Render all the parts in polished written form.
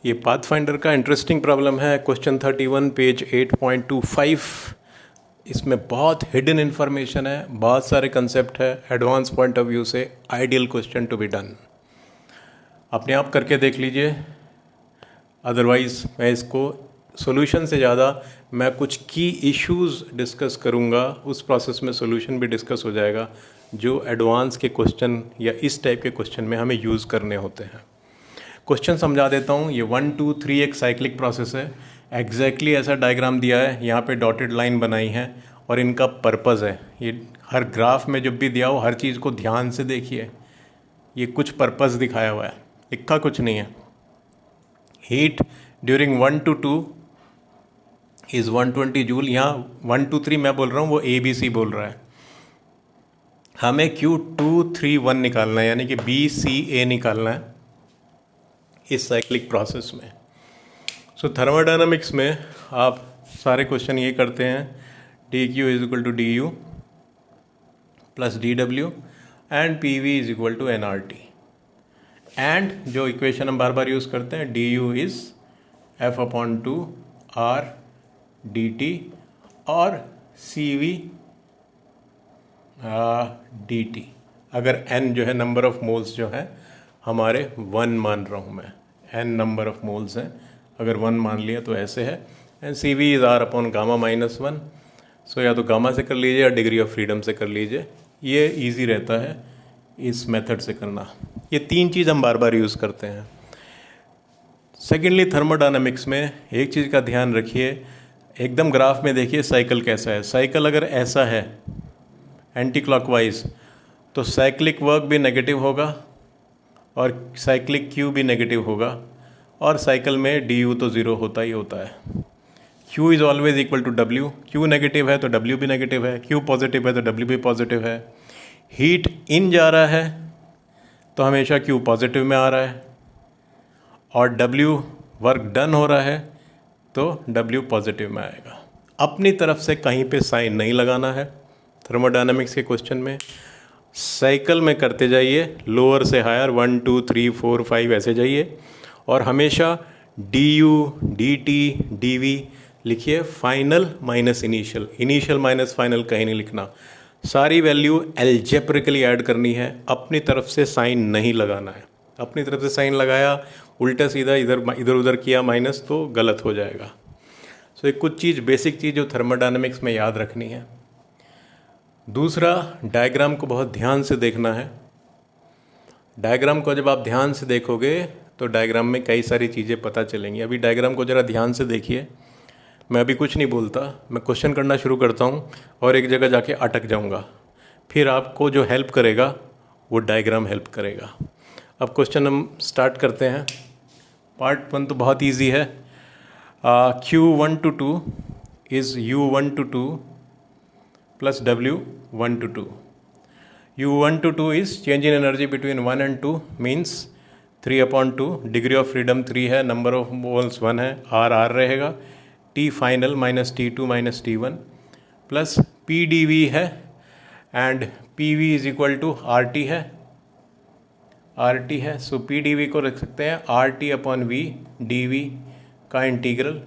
ये पाथफाइंडर का interesting problem है। Question 31 page 8.25। इसमें बहुत हिडन इन्फॉर्मेशन है, बहुत सारे कंसेप्ट है। एडवांस पॉइंट ऑफ व्यू से ideal question to be done. अपने आप करके देख लीजिए, अदरवाइज़ मैं इसको सॉल्यूशन से ज़्यादा मैं कुछ की इश्यूज डिस्कस करूँगा, उस प्रोसेस में सॉल्यूशन भी डिस्कस हो जाएगा जो एडवांस के क्वेश्चन या इस टाइप के क्वेश्चन में हमें यूज़ करने होते हैं। क्वेश्चन समझा देता हूँ। ये 1 2 3 एक साइक्लिक प्रोसेस है। एग्जैक्टली ऐसा डायग्राम दिया है, यहाँ पे डॉटेड लाइन बनाई है और इनका पर्पज़ है। ये हर ग्राफ में जब भी दिया हो हर चीज़ को ध्यान से देखिए, ये कुछ पर्पज़ दिखाया हुआ है, लिखा कुछ नहीं है। Heat during 1 to 2 is 120 joule. यहाँ 1 2 3 मैं बोल रहा हूँ, वो ABC बोल रहा है। हमें Q231 निकालना है, यानी कि BCA निकालना है इस साइक्लिक प्रोसेस में। सो थर्मोडायनामिक्स में आप सारे क्वेश्चन ये करते हैं, dq is equal to du plus dw and pv is equal to nRT। And जो इक्वेशन हम बार बार यूज़ करते हैं, du is f/2 r dt और cv dt। अगर n जो है नंबर ऑफ मोल्स जो है हमारे 1 मान रहा हूँ मैं, n नंबर ऑफ मोल्स हैं, अगर 1 मान लिया तो ऐसे है। And CV is R/γ-1। सो या तो गामा से कर लीजिए या डिग्री ऑफ फ्रीडम से कर लीजिए, ये इजी रहता है इस मेथड से करना। ये 3 चीज़ हम बार बार यूज़ करते हैं। सेकेंडली थर्मोडायनामिक्स में एक चीज़ का ध्यान रखिए, एकदम ग्राफ में देखिए साइकिल कैसा है। साइकिल अगर ऐसा है एंटी क्लॉकवाइज तो साइक्लिक वर्क भी नेगेटिव होगा और साइक्लिक Q भी नेगेटिव होगा, और साइकिल में du तो ज़ीरो होता ही होता है। Q is always equal to W। Q negative है तो W भी नेगेटिव है, Q पॉजिटिव है तो W भी पॉजिटिव है। हीट इन जा रहा है तो हमेशा Q पॉजिटिव में आ रहा है, और W वर्क डन हो रहा है तो W पॉजिटिव में आएगा। अपनी तरफ से कहीं पे साइन नहीं लगाना है। थर्मोडायनामिक्स के क्वेश्चन में साइकिल में करते जाइए, लोअर से हायर 1 2 3 4 5 ऐसे जाइए, और हमेशा du dt dv लिखिए, final minus initial, initial minus final कहीं नहीं लिखना। सारी वैल्यू एल्जेब्रिकली ऐड करनी है, अपनी तरफ से साइन नहीं लगाना है। अपनी तरफ से साइन लगाया, उल्टा सीधा इधर उधर किया माइनस, तो गलत हो जाएगा। सो एक कुछ चीज़, बेसिक चीज़ जो थर्मोडायनामिक्स में याद रखनी है। दूसरा, डायग्राम को बहुत ध्यान से देखना है। डायग्राम को जब आप ध्यान से देखोगे तो डायग्राम में कई सारी चीज़ें पता चलेंगी। अभी डायग्राम को ज़रा ध्यान से देखिए, मैं अभी कुछ नहीं बोलता, मैं क्वेश्चन करना शुरू करता हूँ और एक जगह जाके अटक जाऊँगा, फिर आपको जो हेल्प करेगा वो डायग्राम हेल्प करेगा। अब क्वेश्चन हम स्टार्ट करते हैं। पार्ट 1 तो बहुत ईजी है। Q1 to 2 is U1 to 2 plus W1 to 2. U1 to 2 is change in energy between 1 and 2 means 3/2। Degree of freedom 3 है, नंबर ऑफ मोल्स 1 है, R रहेगा। T final minus T2 minus T1 plus PdV है, and PV is equal to RT है, RT है। सो PdV को रख सकते हैं RT/V dV का इंटीग्रल,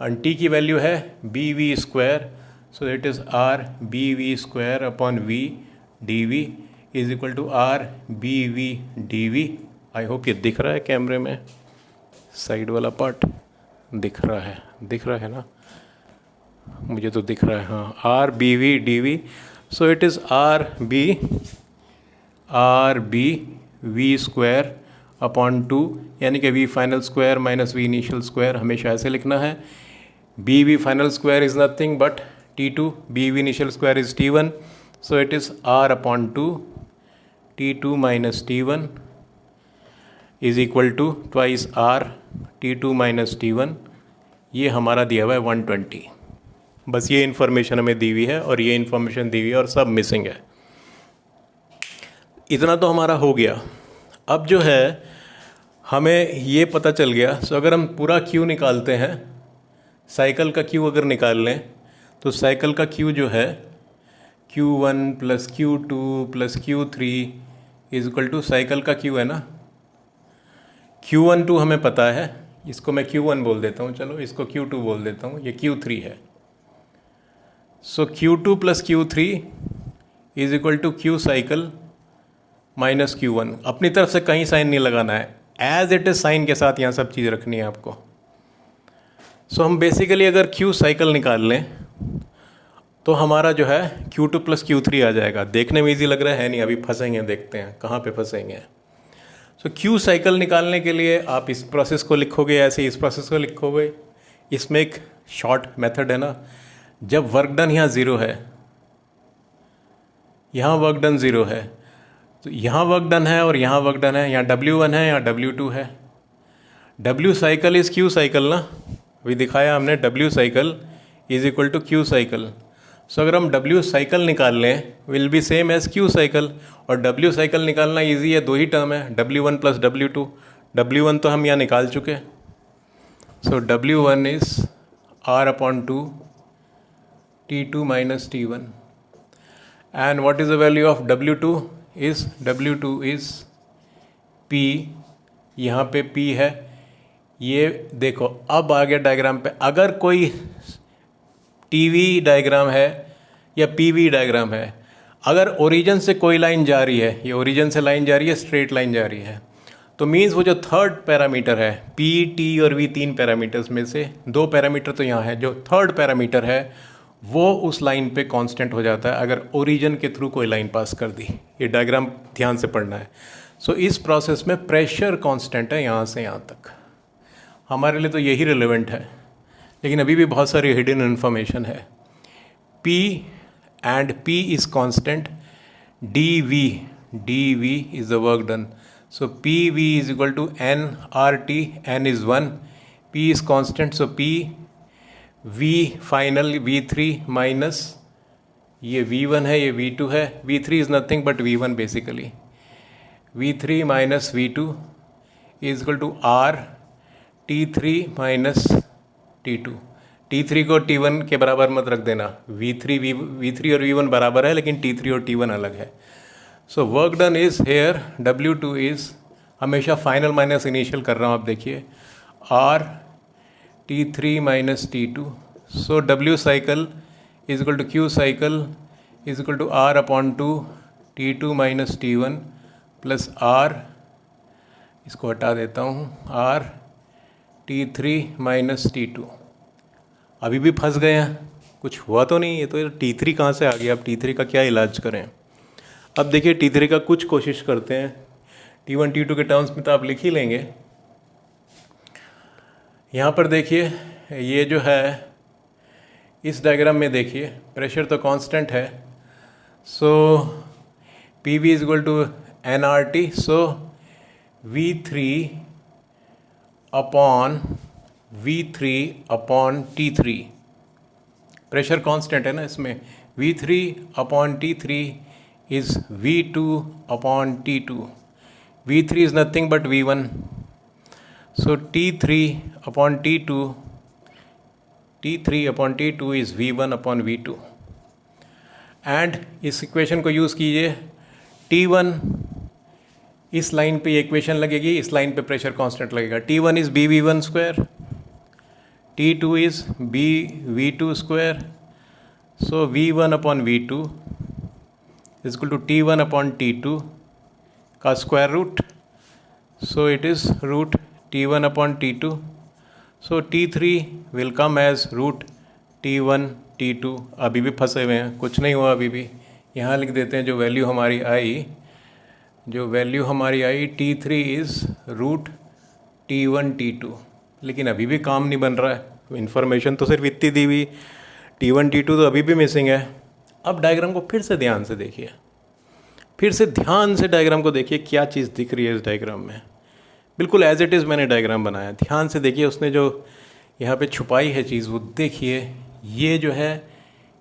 और T की वैल्यू है BV square. So it is RBV square upon V dV is equal to RBV dV। I hope ये दिख रहा है कैमरे में, साइड वाला पार्ट दिख रहा है ना? मुझे तो दिख रहा है, हाँ। RBV dV। So it is RBV square upon 2, यानी कि V final square minus V initial square, हमेशा ऐसे लिखना है। BV final square is nothing but T2, BV initial square is T1, so it is R/2 T2 minus T1 is equal to twice R T2 minus T1। ये हमारा दिया हुआ है 120। बस ये इन्फॉर्मेशन हमें दी हुई है और ये इन्फॉर्मेशन दी हुई है और सब मिसिंग है। इतना तो हमारा हो गया। अब जो है हमें ये पता चल गया। सो अगर हम पूरा Q निकालते हैं, साइकिल का Q अगर निकाल लें तो साइकिल का Q जो है Q1 plus Q2 plus Q3 is equal to cycle का Q है ना, Q1 2 हमें पता है, इसको मैं Q1 बोल देता हूँ, चलो इसको Q2 बोल देता हूँ, ये Q3 है। So Q2 plus Q3 is equal to Q cycle minus Q1। अपनी तरफ से कहीं साइन नहीं लगाना है, एज इट इज साइन के साथ यहाँ सब चीज़ रखनी है आपको। सो हम बेसिकली अगर Q साइकिल निकाल लें तो हमारा जो है Q2 प्लस Q3 आ जाएगा। देखने में इजी लग रहा है नहीं, अभी फंसेंगे, देखते हैं कहाँ पे फंसेंगे। सो Q साइकिल निकालने के लिए आप इस प्रोसेस को लिखोगे, ऐसे इस प्रोसेस को लिखोगे। इसमें एक शॉर्ट मेथड है ना, जब वर्क डन यहाँ ज़ीरो है, यहाँ वर्क डन ज़ीरो है, तो यहाँ वर्क डन है और यहाँ वर्क डन है, यहाँ W1 है, यहाँ W2 है। W cycle is Q cycle ना, अभी दिखाया हमने, W cycle is equal to Q cycle. So अगर हम W साइकिल निकाल लें will be same as Q cycle, और W साइकिल निकालना इजी है, दो ही टर्म है, W1 प्लस W2। W1 तो हम यहाँ निकाल चुके। सो W1 is R upon 2 T2 minus T1, and what is the value of W2 is P, यहाँ पे P है। ये देखो अब आ गया डायग्राम पे। अगर कोई टीवी डायग्राम है या पीवी डायग्राम है, अगर ओरिजिन से कोई लाइन जा रही है, ये ओरिजिन से लाइन जा रही है, स्ट्रेट लाइन जा रही है, तो मीन्स वो जो थर्ड पैरामीटर है, पी, टी और वी, तीन पैरामीटर्स में से दो पैरामीटर तो यहाँ है, जो थर्ड पैरामीटर है वो उस लाइन पे कांस्टेंट हो जाता है अगर ओरिजिन के थ्रू कोई लाइन पास कर दी। ये डायग्राम ध्यान से पढ़ना है। सो इस प्रोसेस में प्रेशर कांस्टेंट है यहाँ से यहाँ तक। हमारे लिए तो यही रिलेवेंट है, लेकिन अभी भी बहुत सारी हिडन इन्फॉर्मेशन है। P and P is constant, dV is the work done. So PV is equal to nRT, n is 1, P is constant, so P V final V3 minus ये V1 है, ये V2 है, V3 is nothing but V1 basically, V3 minus V2 is equal to R T3 minus T2। T3 को T1 के बराबर मत रख देना, V3 और V1 बराबर है, लेकिन T3 और T1 अलग है। So work done is here W2 is, हमेशा फाइनल माइनस इनिशियल कर रहा हूँ, आप देखिए, R T3 minus T2। So W cycle is equal to Q cycle is equal to R upon 2 T2 minus T1 plus R, इसको हटा देता हूँ, R T3 माइनस T2। अभी भी फंस गए हैं, कुछ हुआ तो नहीं, ये तो T3 कहाँ से आ गया, अब T3 का क्या इलाज करें। अब देखिए T3 का कुछ कोशिश करते हैं। T1 T2 के टर्म्स में तो आप लिख ही लेंगे। यहाँ पर देखिए ये जो है इस डायग्राम में देखिए प्रेशर तो कांस्टेंट है। So PV is equal to nRT, so V3 upon T3, pressure constant है ना इसमें, V3 upon T3 is V2 upon T2। V3 is nothing but V1, so T3 upon T2 is V1 upon V2। And इस equation को use कीजिए, T1 इस line पे equation लगेगी, इस लाइन पे प्रेशर कांस्टेंट लगेगा। T1 is BV1 square, T2 is BV2 square, so V1 upon V2 is equal to T1 upon T2 का square root, so it is root T1 upon T2। So T3 will come as root T1 T2। अभी भी फंसे हुए हैं, कुछ नहीं हुआ अभी भी। यहाँ लिख देते हैं जो वैल्यू हमारी आई, T3 is root T1 T2, लेकिन अभी भी काम नहीं बन रहा है। इन्फॉर्मेशन तो सिर्फ इतनी दी हुई, T1 T2 तो अभी भी मिसिंग है। अब डायग्राम को फिर से ध्यान से देखिए, डायग्राम को देखिए, क्या चीज़ दिख रही है इस डायग्राम में। बिल्कुल एज इट इज़ मैंने डायग्राम बनाया, ध्यान से देखिए। उसने जो यहाँ पे छुपाई है चीज़ वो देखिए। ये जो है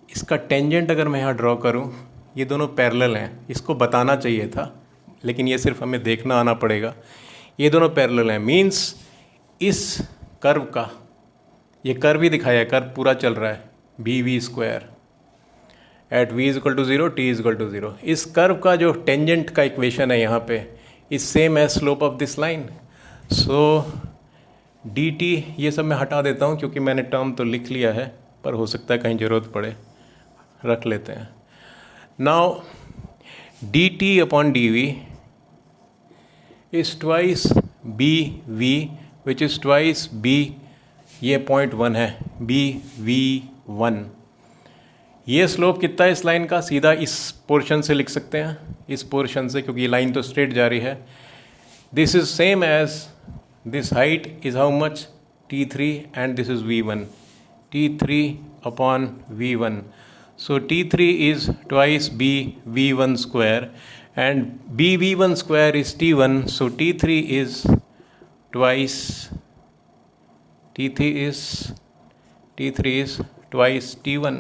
इसका टेंजेंट अगर मैं यहाँ ड्रॉ करूँ, ये दोनों पैरेलल हैं। इसको बताना चाहिए था, लेकिन ये सिर्फ हमें देखना आना पड़ेगा। ये दोनों पैरेलल हैं, मीन्स इस कर्व का, ये कर्व ही दिखाया, कर्व पूरा चल रहा है BV square at V is equal to 0, T is equal to 0। इस कर्व का जो टेंजेंट का इक्वेशन है यहाँ पे is same as slope of this line. So D T ये सब मैं हटा देता हूँ क्योंकि मैंने टर्म तो लिख लिया है, पर हो सकता है कहीं ज़रूरत पड़े, रख लेते हैं. Now D T upon D V is twice B V which is twice B, ये 0.1 है, बी वी 1. ये स्लोप कितना है इस लाइन का, सीधा इस पोर्शन से लिख सकते हैं, इस पोर्शन से, क्योंकि ये लाइन तो स्ट्रेट जा रही है. This is same as this height is how much, T3 and this is V1, T3 upon V1. So T3 is twice B V1 square and B V1 square is T1. So T3 is twice, T3 is twice T1.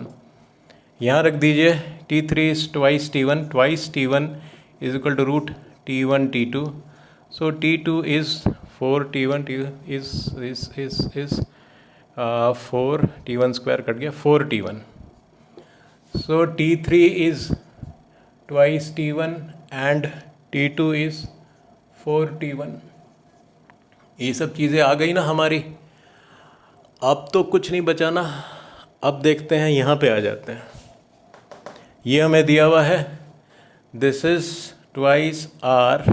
यहाँ रख दीजिए T3 is twice T1, twice T1 is equal to root T1 T2. So T2 is 4 T1, is 4 T1 square cut गया 4 T1. So T3 is twice T1 and T2 is 4 T1. ये सब चीज़ें आ गई ना हमारी. अब तो कुछ नहीं बचाना. अब देखते हैं, यहाँ पे आ जाते हैं. ये हमें दिया हुआ है, this is twice R,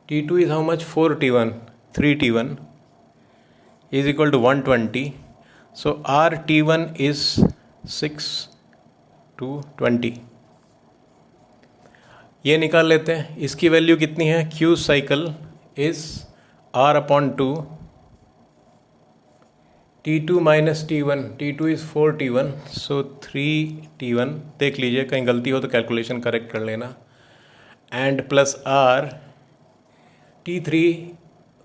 T2 is how much 4 T1, 3 T1 is equal to 120. So R T1 is 6 to 20. ये निकाल लेते हैं. इसकी वैल्यू कितनी है, Q cycle is R upon 2, T2 minus T1, T2 is 4 T1, so 3 T1. देख लीजिए कहीं गलती हो तो कैलकुलेशन करेक्ट कर लेना. And plus R, T3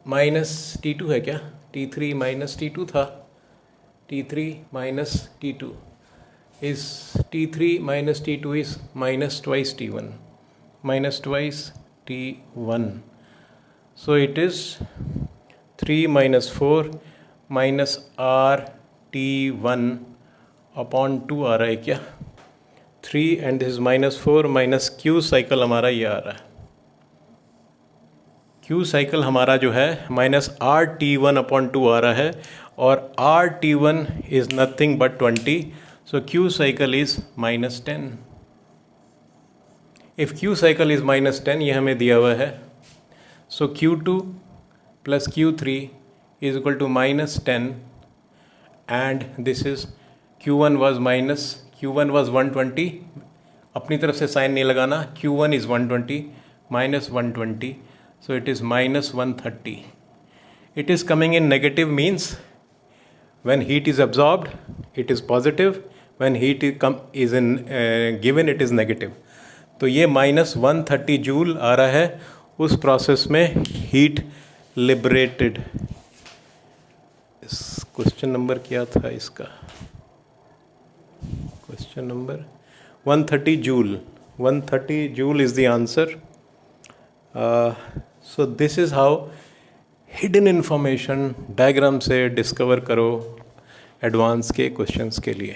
minus T2 है क्या, T3 माइनस T2 था, T3 minus T2 is, T3 minus T2 is minus twice T1, minus twice T1. So it is 3 minus 4 minus R T1 upon 2 आ रहा है क्या, 3 and this is minus 4 minus Q cycle हमारा ये आ रहा है. Q cycle हमारा जो है माइनस R T1 अपॉन 2 आ रहा है, और R T1 is nothing but 20. So Q cycle is minus 10. If Q cycle is minus 10, ये हमें दिया हुआ है. So Q2 plus Q3 is equal to minus 10, and this is Q1 was 120. अपनी तरफ से साइन नहीं लगाना. Q1 is 120 minus 120, so it is minus 130. It is coming in negative, means when heat is absorbed it is positive, when heat is in given it is negative. तो ये minus 130 joule आ रहा है उस process में heat liberated. Question number क्या था इसका, question number 130 joule. 130 joule is the answer. So this is how hidden information diagram से डिस्कवर करो एडवांस के क्वेश्चंस के लिए.